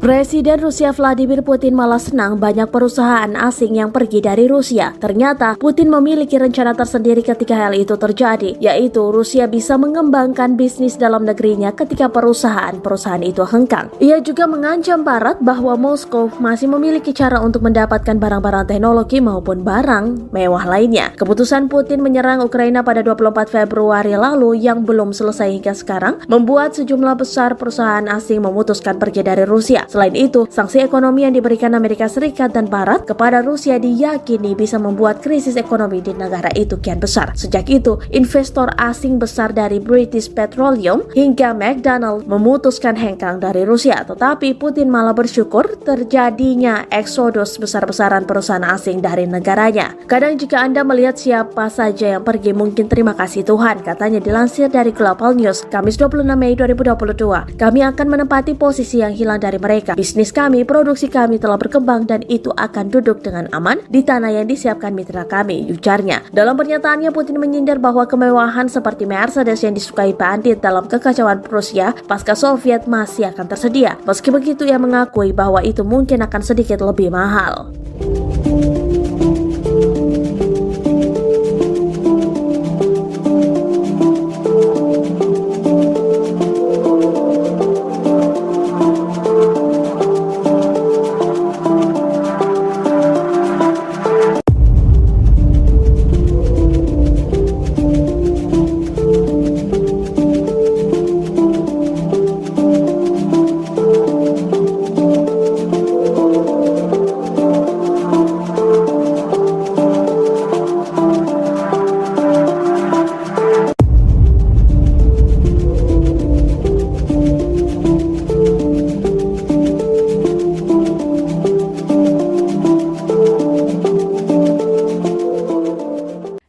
Presiden Rusia Vladimir Putin malah senang banyak perusahaan asing yang pergi dari Rusia. Ternyata Putin memiliki rencana tersendiri ketika hal itu terjadi, yaitu Rusia bisa mengembangkan bisnis dalam negerinya ketika perusahaan-perusahaan itu hengkang. Ia juga mengancam Barat bahwa Moskow masih memiliki cara untuk mendapatkan barang-barang teknologi maupun barang mewah lainnya. Keputusan Putin menyerang Ukraina pada 24 Februari lalu yang belum selesai hingga sekarang membuat sejumlah besar perusahaan asing memutuskan pergi dari Rusia. Selain itu, sanksi ekonomi yang diberikan Amerika Serikat dan Barat kepada Rusia diyakini bisa membuat krisis ekonomi di negara itu kian besar. Sejak itu, investor asing besar dari British Petroleum hingga McDonald memutuskan hengkang dari Rusia. Tetapi Putin malah bersyukur terjadinya eksodus besar-besaran perusahaan asing dari negaranya. Kadang jika Anda melihat siapa saja yang pergi, mungkin terima kasih Tuhan, katanya dilansir dari Global News, Kamis 26 Mei 2022. Kami akan menempati posisi yang hilang dari mereka. Bisnis kami, produksi kami telah berkembang dan itu akan duduk dengan aman di tanah yang disiapkan mitra kami, ujarnya. Dalam pernyataannya, Putin menyindir bahwa kemewahan seperti Mercedes yang disukai bandit dalam kekacauan Rusia pasca Soviet masih akan tersedia. Meski begitu, ia mengakui bahwa itu mungkin akan sedikit lebih mahal.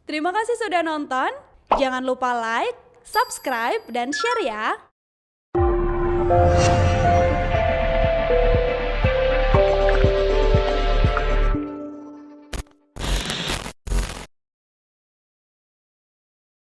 Terima kasih sudah nonton. Jangan lupa like, subscribe, dan share ya.